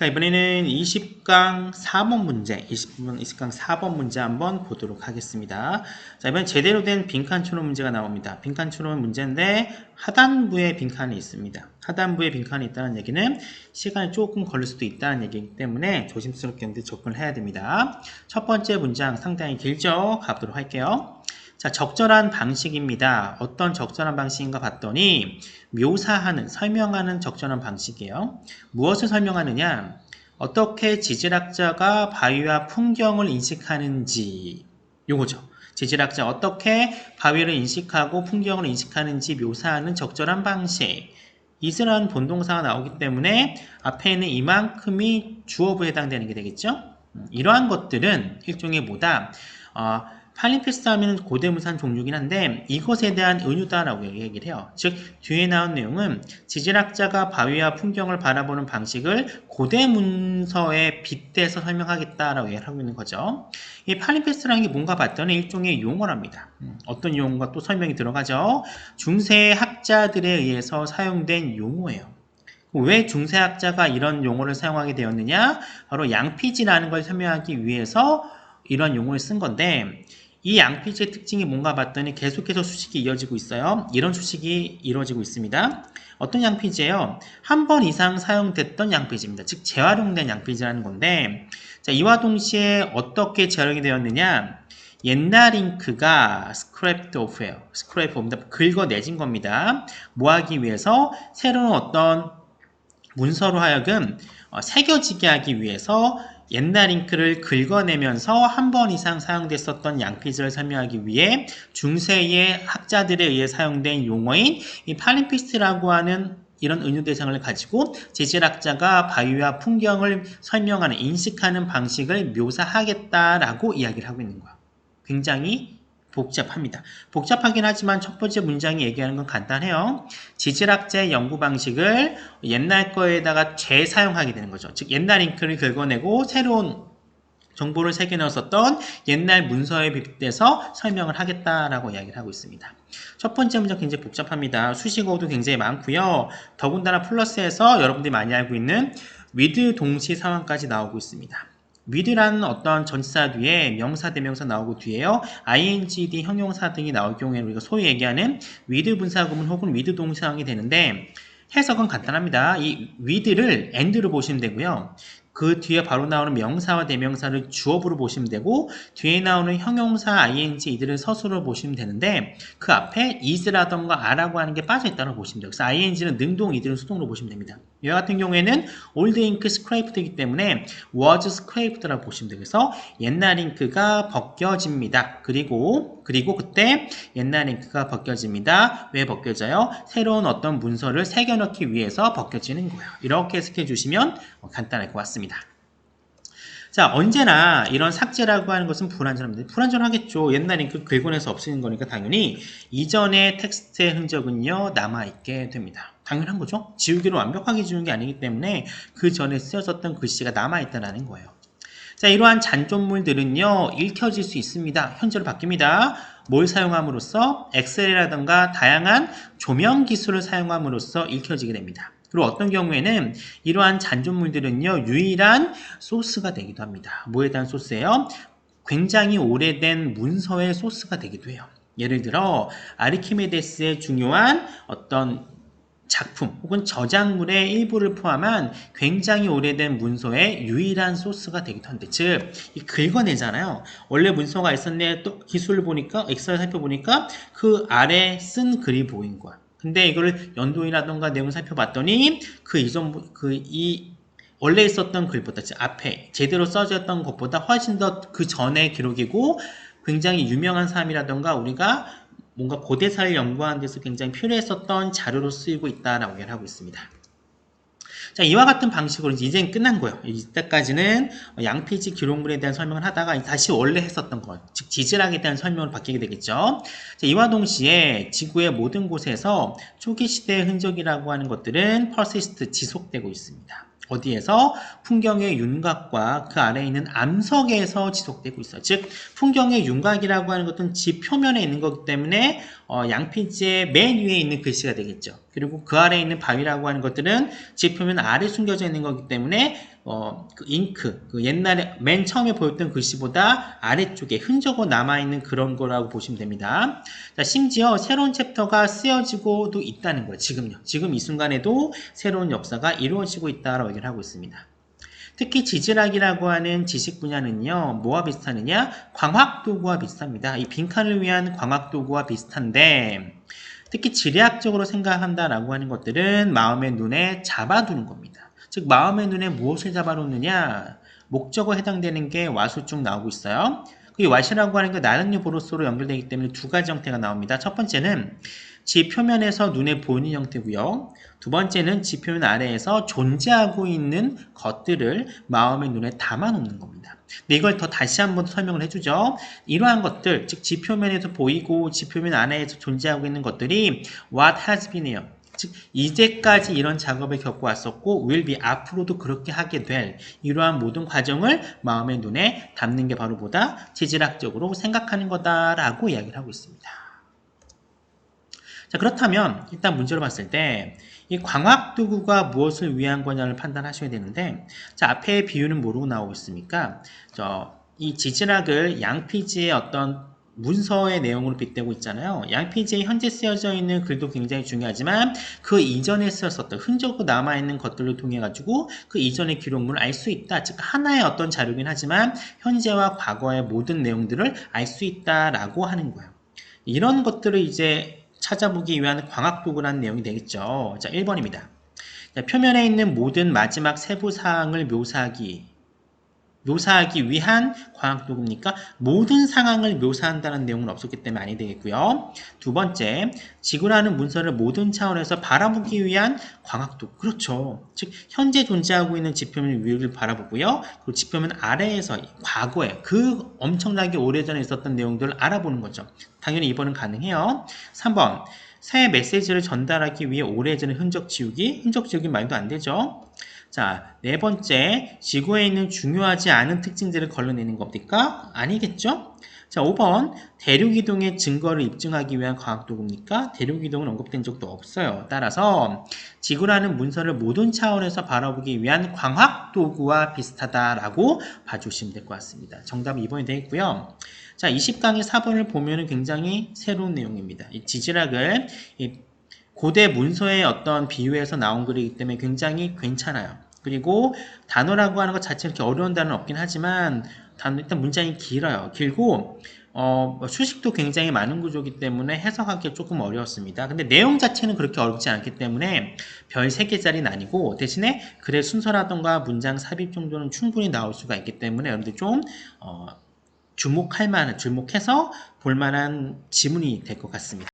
자, 이번에는 20강 4번 문제, 20강 4번 문제 한번 보도록 하겠습니다. 자, 이번엔 제대로 된 빈칸 추론 문제가 나옵니다. 빈칸 추론 문제인데 하단부에 빈칸이 있습니다. 하단부에 빈칸이 있다는 얘기는 시간이 조금 걸릴 수도 있다는 얘기이기 때문에 조심스럽게 접근을 해야 됩니다. 첫 번째 문장 상당히 길죠? 가보도록 할게요. 자, 적절한 방식입니다. 어떤 적절한 방식인가 봤더니 묘사하는, 설명하는 적절한 방식이에요. 무엇을 설명하느냐? 어떻게 지질학자가 바위와 풍경을 인식하는지 요거죠. 지질학자 어떻게 바위를 인식하고 풍경을 인식하는지 묘사하는 적절한 방식. 이슬한 본동사가 나오기 때문에 앞에 있는 이만큼이 주어부에 해당되는 게 되겠죠. 이러한 것들은 일종의 뭐다? 팔림페스트 하면 고대문산 종류긴 한데 이것에 대한 은유다라고 얘기를 해요. 즉 뒤에 나온 내용은 지질학자가 바위와 풍경을 바라보는 방식을 고대문서에 빗대서 설명하겠다라고 얘기를 하고 있는 거죠. 이 팔림페스트라는 게 뭔가 봤더니 일종의 용어랍니다. 어떤 용어가 또 설명이 들어가죠. 중세 학자들에 의해서 사용된 용어예요. 왜 중세학자가 이런 용어를 사용하게 되었느냐? 바로 양피지라는 걸 설명하기 위해서 이런 용어를 쓴 건데 이 양피지의 특징이 뭔가 봤더니 계속해서 수식이 이어지고 있어요. 이런 수식이 이루어지고 있습니다. 어떤 양피지예요? 한 번 이상 사용됐던 양피지입니다. 즉 재활용된 양피지라는 건데 자, 이와 동시에 어떻게 재활용이 되었느냐? 옛날 잉크가 scraped off예요. scrape off입니다. 긁어내진 겁니다. 뭐 하기 위해서? 새로운 어떤 문서로 하여금 새겨지게 하기 위해서 옛날 잉크를 긁어내면서 한 번 이상 사용됐었던 양피지를 설명하기 위해 중세의 학자들에 의해 사용된 용어인 이 팔림피스트라고 하는 이런 은유 대상을 가지고 지질학자가 바위와 풍경을 설명하는, 인식하는 방식을 묘사하겠다라고 이야기를 하고 있는 거야. 굉장히 복잡합니다. 복잡하긴 하지만 첫 번째 문장이 얘기하는 건 간단해요. 지질학자의 연구 방식을 옛날 거에다가 재사용하게 되는 거죠. 즉 옛날 잉크를 긁어내고 새로운 정보를 새겨 넣었었던 옛날 문서에 빗대서 설명을 하겠다라고 이야기를 하고 있습니다. 첫 번째 문장 굉장히 복잡합니다. 수식어도 굉장히 많고요. 더군다나 플러스에서 여러분들이 많이 알고 있는 with 동시 상황까지 나오고 있습니다. with라는 어떤 전치사 뒤에 명사, 대명사 나오고 뒤에요. ing, 형용사 등이 나올 경우에는 우리가 소위 얘기하는 with 분사구문 혹은 with 동사항이 되는데 해석은 간단합니다. 이 with를 and로 보시면 되고요. 그 뒤에 바로 나오는 명사와 대명사를 주어부로 보시면 되고 뒤에 나오는 형용사, ing 이들을 서술로 보시면 되는데 그 앞에 is라던가 a라고 하는 게 빠져있다고 보시면 돼요. 그래서 ing는 능동, 이들은 수동으로 보시면 됩니다. 이와 같은 경우에는 old ink scraped이기 때문에 was scraped라고 보시면 돼요. 그래서 옛날 잉크가 벗겨집니다. 그리고 그때 옛날 잉크가 벗겨집니다. 왜 벗겨져요? 새로운 어떤 문서를 새겨넣기 위해서 벗겨지는 거예요. 이렇게 해석해 주시면 간단할 것 같습니다. 자, 언제나 이런 삭제라고 하는 것은 불완전합니다. 불완전하겠죠. 옛날 잉크 긁어내서 없애는 거니까 당연히 이전의 텍스트의 흔적은요 남아있게 됩니다. 당연한 거죠. 지우기로 완벽하게 지운 게 아니기 때문에 그 전에 쓰여졌던 글씨가 남아있다는 거예요. 자, 이러한 잔존물들은요 읽혀질 수 있습니다. 현재로 바뀝니다. 뭘 사용함으로써? 엑셀이라든가 다양한 조명 기술을 사용함으로써 읽혀지게 됩니다. 그리고 어떤 경우에는 이러한 잔존물들은요 유일한 소스가 되기도 합니다. 뭐에 대한 소스예요? 굉장히 오래된 문서의 소스가 되기도 해요. 예를 들어 아르키메데스의 중요한 어떤 작품 혹은 저작물의 일부를 포함한 굉장히 오래된 문서의 유일한 소스가 되기도 한데 즉 긁어내잖아요. 원래 문서가 있었는데 또 기술을 보니까 엑셀을 살펴보니까 그 아래 쓴 글이 보인 거야. 근데 이거를 연도이라던가 내용을 살펴봤더니 원래 있었던 글보다 앞에 제대로 써졌던 것보다 훨씬 더 그 전의 기록이고 굉장히 유명한 사람이라던가 우리가 뭔가 고대사를 연구하는 데서 굉장히 필요했었던 자료로 쓰이고 있다라고 얘기를 하고 있습니다. 자, 이와 같은 방식으로 이제는 끝난 거예요. 이때까지는 양피지 기록물에 대한 설명을 하다가 다시 원래 했었던 것, 즉 지질학에 대한 설명을 바뀌게 되겠죠. 자, 이와 동시에 지구의 모든 곳에서 초기 시대의 흔적이라고 하는 것들은 persist, 지속되고 있습니다. 어디에서? 풍경의 윤곽과 그 아래에 있는 암석에서 지속되고 있어요. 즉 풍경의 윤곽이라고 하는 것은 지 표면에 있는 거기 때문에 양피지의 맨 위에 있는 글씨가 되겠죠. 그리고 그 아래에 있는 바위라고 하는 것들은 지표면 아래 숨겨져 있는 거기 때문에 그 잉크, 그 옛날에 맨 처음에 보였던 글씨보다 아래쪽에 흔적으로 남아있는 그런 거라고 보시면 됩니다. 자, 심지어 새로운 챕터가 쓰여지고도 있다는 거예요. 지금요. 지금 이 순간에도 새로운 역사가 이루어지고 있다라고 얘기를 하고 있습니다. 특히 지질학이라고 하는 지식 분야는요, 뭐와 비슷하느냐? 광학도구와 비슷합니다. 이 빈칸을 위한 광학도구와 비슷한데, 특히 지리학적으로 생각한다라고 하는 것들은 마음의 눈에 잡아두는 겁니다. 즉, 마음의 눈에 무엇을 잡아놓느냐? 목적어에 해당되는 게 와수 쭉 나오고 있어요. 이 왓이라고 하는 게 나는유 보로서로 연결되기 때문에 두 가지 형태가 나옵니다. 첫 번째는 지표면에서 눈에 보이는 형태고요. 두 번째는 지표면 아래에서 존재하고 있는 것들을 마음의 눈에 담아놓는 겁니다. 근데 이걸 더 다시 한번 설명을 해주죠. 이러한 것들, 즉 지표면에서 보이고 지표면 안에서 존재하고 있는 것들이 what has been이에요. 즉 이제까지 이런 작업을 겪어왔었고 will be 앞으로도 그렇게 하게 될 이러한 모든 과정을 마음의 눈에 담는 게 바로 보다 지질학적으로 생각하는 거다라고 이야기를 하고 있습니다. 자, 그렇다면 일단 문제로 봤을 때 이 광학도구가 무엇을 위한 거냐를 판단하셔야 되는데, 자, 앞에 비유는 뭐로 나오고 있습니까? 이 지질학을 양피지의 어떤 문서의 내용으로 빗대고 있잖아요. 양피지에 현재 쓰여져 있는 글도 굉장히 중요하지만 그 이전에 쓰였었던 흔적으로 남아있는 것들을 통해 가지고 그 이전의 기록물을 알 수 있다. 즉 하나의 어떤 자료긴 하지만 현재와 과거의 모든 내용들을 알 수 있다라고 하는 거예요. 이런 것들을 이제 찾아보기 위한 광학도구라는 내용이 되겠죠. 자, 1번입니다. 자, 표면에 있는 모든 마지막 세부사항을 묘사하기 위한 광학도구입니까? 모든 상황을 묘사한다는 내용은 없었기 때문에 아니 되겠고요. 두 번째, 지구라는 문서를 모든 차원에서 바라보기 위한 광학도구. 그렇죠. 즉 현재 존재하고 있는 지표면 위를 바라보고요. 그리고 지표면 아래에서 과거에 그 엄청나게 오래전에 있었던 내용들을 알아보는 거죠. 당연히 2번은 가능해요. 3번, 새 메시지를 전달하기 위해 오래전의 흔적 지우기. 흔적 지우기 말도 안 되죠. 자, 네 번째, 지구에 있는 중요하지 않은 특징들을 걸러내는 겁니까? 아니겠죠? 자, 5번, 대륙이동의 증거를 입증하기 위한 과학도구입니까? 대륙이동은 언급된 적도 없어요. 따라서 지구라는 문서를 모든 차원에서 바라보기 위한 광학도구와 비슷하다라고 봐주시면 될 것 같습니다. 정답은 2번이 되겠고요. 자, 20강의 4번을 보면 굉장히 새로운 내용입니다. 이 지질학을 고대 문서의 어떤 비유에서 나온 글이기 때문에 굉장히 괜찮아요. 그리고 단어라고 하는 것 자체는 이렇게 어려운 단어는 없긴 하지만 일단 문장이 길어요. 길고 수식도 굉장히 많은 구조이기 때문에 해석하기가 조금 어려웠습니다. 근데 내용 자체는 그렇게 어렵지 않기 때문에 별 3개짜리는 아니고 대신에 글의 순서라던가 문장 삽입 정도는 충분히 나올 수가 있기 때문에 여러분들 좀 주목해서 볼만한 지문이 될 것 같습니다.